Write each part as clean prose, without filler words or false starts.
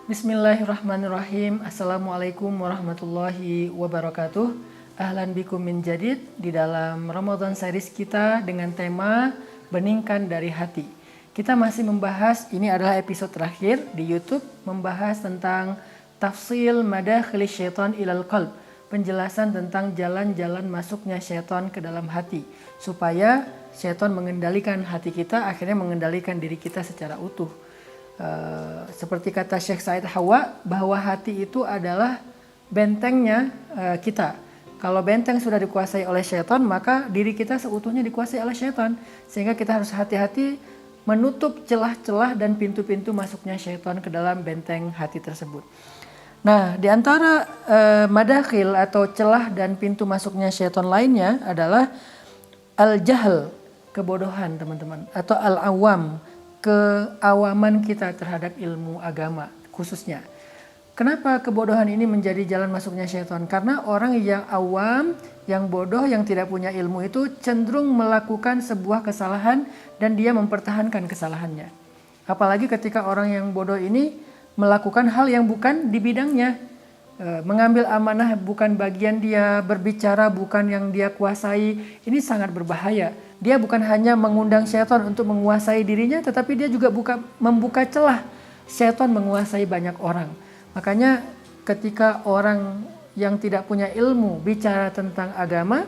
Bismillahirrahmanirrahim. Assalamualaikum warahmatullahi wabarakatuh. Ahlan bikum min jadid di dalam Ramadan series kita dengan tema Beningkan dari Hati. Kita masih membahas, ini adalah episode terakhir di YouTube, membahas tentang tafsil madakhili syaitan ilal qalb, penjelasan tentang jalan-jalan masuknya syaitan ke dalam hati, supaya syaitan mengendalikan hati kita, akhirnya mengendalikan diri kita secara utuh. Seperti kata Syekh Said Hawa, bahwa hati itu adalah bentengnya kita. Kalau benteng sudah dikuasai oleh syaitan, maka diri kita seutuhnya dikuasai oleh syaitan. Sehingga kita harus hati-hati menutup celah-celah dan pintu-pintu masuknya syaitan ke dalam benteng hati tersebut. Nah, di antara madakhil atau celah dan pintu masuknya syaitan lainnya adalah al-jahl, kebodohan teman-teman, atau al-awam, keawaman kita terhadap ilmu agama khususnya. Kenapa kebodohan ini menjadi jalan masuknya syaitan? Karena orang yang awam, yang bodoh, yang tidak punya ilmu itu cenderung melakukan sebuah kesalahan dan dia mempertahankan kesalahannya. Apalagi ketika orang yang bodoh ini melakukan hal yang bukan di bidangnya, mengambil amanah bukan bagian dia, berbicara bukan yang dia kuasai, ini sangat berbahaya. Dia bukan hanya mengundang syaitan untuk menguasai dirinya, tetapi dia juga membuka celah syaitan menguasai banyak orang. Makanya ketika orang yang tidak punya ilmu bicara tentang agama,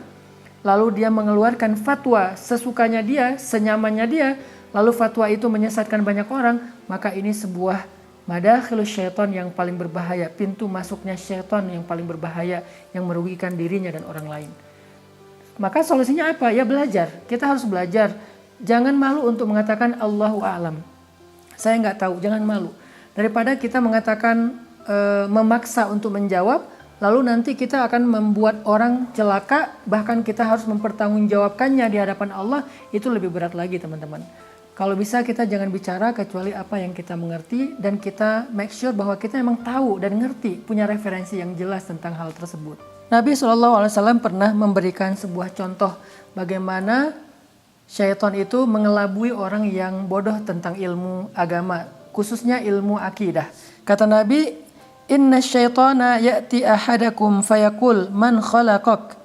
lalu dia mengeluarkan fatwa sesukanya dia, senyamannya dia, lalu fatwa itu menyesatkan banyak orang, maka ini sebuah madakhilus syaitan yang paling berbahaya, pintu masuknya syaitan yang paling berbahaya, yang merugikan dirinya dan orang lain. Maka solusinya apa? Ya belajar. Kita harus belajar. Jangan malu untuk mengatakan Allahu a'lam. Saya nggak tahu, jangan malu. Daripada kita mengatakan memaksa untuk menjawab, lalu nanti kita akan membuat orang celaka, bahkan kita harus mempertanggungjawabkannya di hadapan Allah, itu lebih berat lagi teman-teman. Kalau bisa kita jangan bicara kecuali apa yang kita mengerti, dan kita make sure bahwa kita memang tahu dan ngerti, punya referensi yang jelas tentang hal tersebut. Nabi SAW pernah memberikan sebuah contoh bagaimana syaitan itu mengelabui orang yang bodoh tentang ilmu agama, khususnya ilmu akidah. Kata Nabi, "Inna syaitana ya'ti ahadakum fayaqul man khalaqak."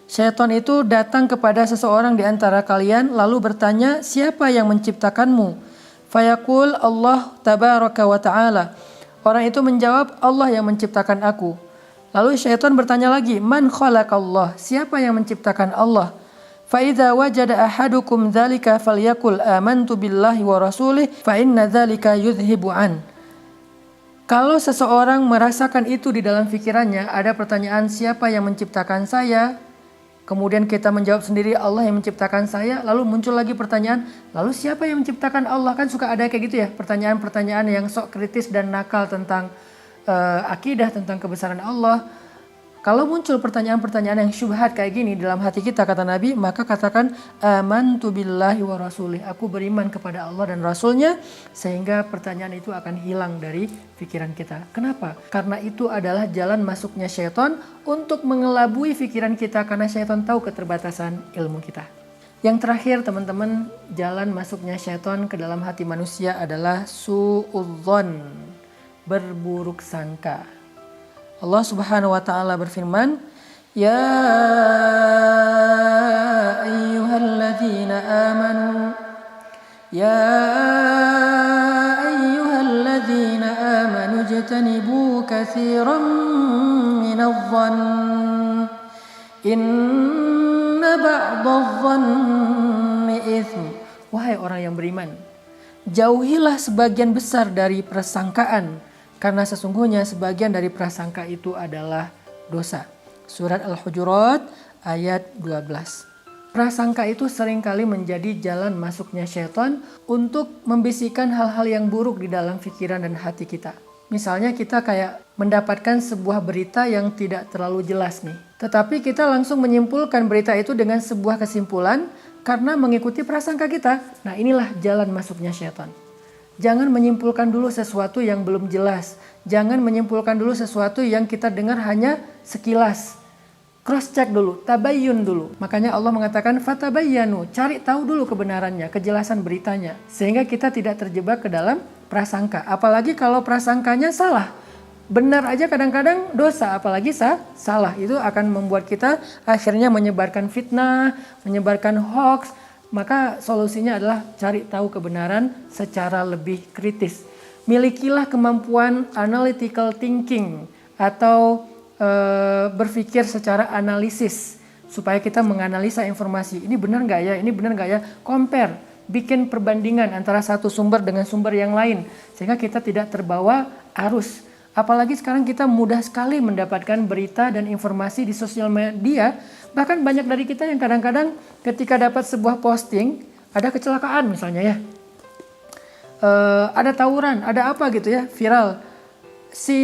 Syaitan itu datang kepada seseorang di antara kalian lalu bertanya, "Siapa yang menciptakanmu?" Fayaqul, "Allah tabaraka wa ta'ala." Orang itu menjawab, "Allah yang menciptakan aku." Lalu syaitan bertanya lagi, "Man khalaqallah?" Siapa yang menciptakan Allah? Fa idza wajada ahadukum dzalika falyakul amantu billahi wa rasulih fa inna dzalika yudhibu an. Kalau seseorang merasakan itu di dalam pikirannya, ada pertanyaan siapa yang menciptakan saya? Kemudian kita menjawab sendiri Allah yang menciptakan saya. Lalu muncul lagi pertanyaan, lalu siapa yang menciptakan Allah? Kan suka ada kayak gitu ya, pertanyaan-pertanyaan yang sok kritis dan nakal tentang akidah, tentang kebesaran Allah. Kalau muncul pertanyaan-pertanyaan yang syubhat kayak gini dalam hati kita, kata Nabi, maka katakan amantu billahi wa rasulih, aku beriman kepada Allah dan Rasulnya, sehingga pertanyaan itu akan hilang dari pikiran kita. Kenapa? Karena itu adalah jalan masuknya syaitan untuk mengelabui pikiran kita, karena syaitan tahu keterbatasan ilmu kita. Yang terakhir teman-teman, jalan masuknya syaitan ke dalam hati manusia adalah su'udzon, berburuk sangka. Allah Subhanahu wa taala berfirman, "Ya ayyuhalladzina amanu ijtanibu katsiran minadh-dhann inna ba'dadh-dhanni itsm." Wahai orang yang beriman, jauhilah sebagian besar dari persangkaan, karena sesungguhnya sebagian dari prasangka itu adalah dosa. Surat Al-Hujurat ayat 12. Prasangka itu seringkali menjadi jalan masuknya syaitan untuk membisikkan hal-hal yang buruk di dalam pikiran dan hati kita. Misalnya kita kayak mendapatkan sebuah berita yang tidak terlalu jelas nih. Tetapi kita langsung menyimpulkan berita itu dengan sebuah kesimpulan karena mengikuti prasangka kita. Nah, inilah jalan masuknya syaitan. Jangan menyimpulkan dulu sesuatu yang belum jelas. Jangan menyimpulkan dulu sesuatu yang kita dengar hanya sekilas. cross check dulu, tabayyun dulu. Makanya Allah mengatakan fatabayyanu, cari tahu dulu kebenarannya, kejelasan beritanya, sehingga kita tidak terjebak ke dalam prasangka. Apalagi kalau prasangkanya salah. Benar aja kadang-kadang dosa, apalagi salah. Itu akan membuat kita akhirnya menyebarkan fitnah, menyebarkan hoax. Maka solusinya adalah cari tahu kebenaran secara lebih kritis. Milikilah kemampuan analytical thinking atau berpikir secara analisis supaya kita menganalisa informasi. Ini benar nggak ya? Ini benar nggak ya? Compare, bikin perbandingan antara satu sumber dengan sumber yang lain sehingga kita tidak terbawa arus. Apalagi sekarang kita mudah sekali mendapatkan berita dan informasi di sosial media. Bahkan banyak dari kita yang kadang-kadang ketika dapat sebuah posting, ada kecelakaan misalnya ya, ada tawuran, ada apa gitu ya, viral. Si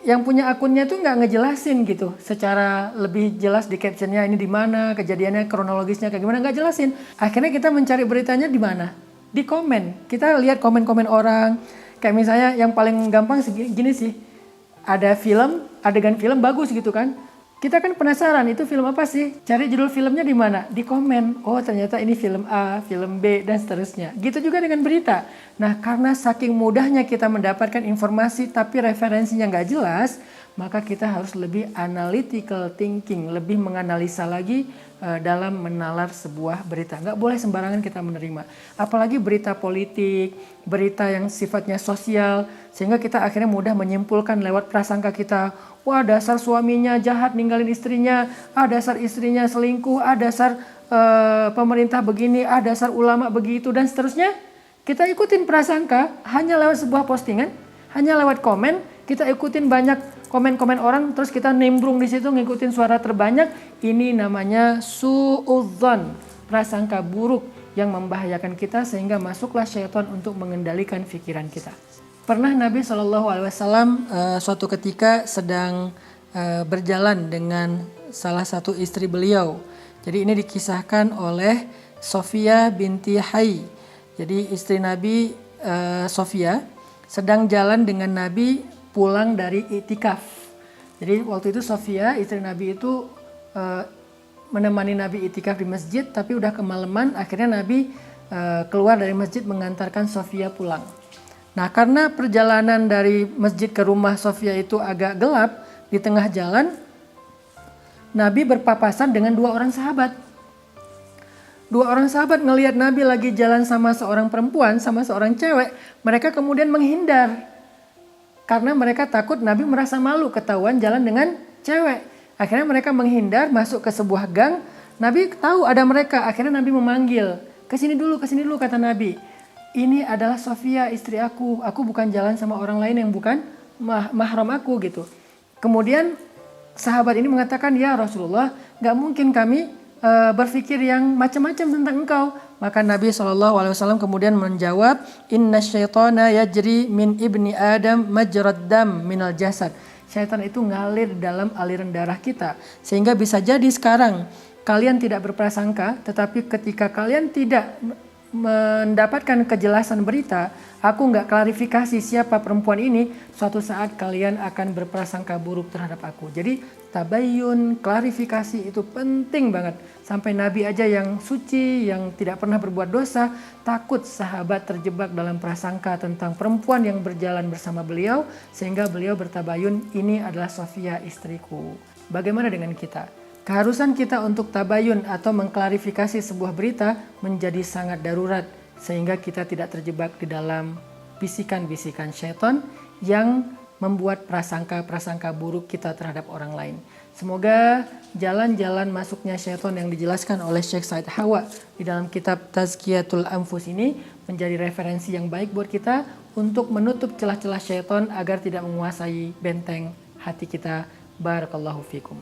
yang punya akunnya tuh nggak ngejelasin gitu secara lebih jelas di captionnya, ini di mana kejadiannya, kronologisnya kayak gimana, nggak jelasin. Akhirnya kita mencari beritanya di mana? Di komen. Kita lihat komen-komen orang. Kayak misalnya yang paling gampang gini sih, ada film, adegan film bagus gitu kan. Kita kan penasaran itu film apa sih? Cari judul filmnya di mana? Di komen. Oh ternyata ini film A, film B, dan seterusnya. Gitu juga dengan berita. Nah karena saking mudahnya kita mendapatkan informasi tapi referensinya nggak jelas, maka kita harus lebih analytical thinking, lebih menganalisa lagi dalam menalar sebuah berita. Nggak boleh sembarangan kita menerima. Apalagi berita politik, berita yang sifatnya sosial, sehingga kita akhirnya mudah menyimpulkan lewat prasangka kita. Wah dasar suaminya jahat ninggalin istrinya, dasar istrinya selingkuh, dasar pemerintah begini, dasar ulama begitu, dan seterusnya. Kita ikutin prasangka hanya lewat sebuah postingan, hanya lewat komen, kita ikutin banyak komen-komen orang, terus kita nimbrung di situ ngikutin suara terbanyak. Ini namanya suudzon, prasangka buruk yang membahayakan kita sehingga masuklah syaitan untuk mengendalikan pikiran kita. Pernah Nabi SAW suatu ketika sedang berjalan dengan salah satu istri beliau. Jadi ini dikisahkan oleh Sofia binti Hai. Jadi istri Nabi Sofia sedang jalan dengan Nabi pulang dari itikaf. Jadi waktu itu Sofia istri Nabi itu menemani Nabi itikaf di masjid, tapi udah kemalaman. Akhirnya Nabi keluar dari masjid mengantarkan Sofia pulang. Nah karena perjalanan dari masjid ke rumah Sofia itu agak gelap, di tengah jalan Nabi berpapasan dengan dua orang sahabat. Dua orang sahabat ngelihat Nabi lagi jalan sama seorang perempuan, sama seorang cewek. Mereka kemudian menghindar. Karena mereka takut Nabi merasa malu ketahuan jalan dengan cewek. Akhirnya mereka menghindar masuk ke sebuah gang. Nabi tahu ada mereka. Akhirnya Nabi memanggil. Kesini dulu kata Nabi. Ini adalah Sofia istri aku. Aku bukan jalan sama orang lain yang bukan mahram aku gitu. Kemudian sahabat ini mengatakan, ya Rasulullah, gak mungkin kami berpikir yang macam-macam tentang engkau. Maka Nabi SAW kemudian menjawab, inna syaitana yajri min ibni Adam majrad dam minal jasad. Syaitan itu ngalir dalam aliran darah kita. Sehingga bisa jadi sekarang kalian tidak berprasangka, tetapi ketika kalian tidak mendapatkan kejelasan berita, aku nggak klarifikasi siapa perempuan ini, suatu saat kalian akan berprasangka buruk terhadap aku. Jadi tabayyun, klarifikasi itu penting banget. Sampai Nabi aja yang suci, yang tidak pernah berbuat dosa, takut sahabat terjebak dalam prasangka tentang perempuan yang berjalan bersama beliau, sehingga beliau bertabayun, ini adalah Sofia istriku. Bagaimana dengan kita? Keharusan kita untuk tabayun atau mengklarifikasi sebuah berita menjadi sangat darurat sehingga kita tidak terjebak di dalam bisikan-bisikan syaitan yang membuat prasangka-prasangka buruk kita terhadap orang lain. Semoga jalan-jalan masuknya syaitan yang dijelaskan oleh Syekh Said Hawa di dalam kitab Tazkiyatul Anfus ini menjadi referensi yang baik buat kita untuk menutup celah-celah syaitan agar tidak menguasai benteng hati kita. Barakallahu fikum.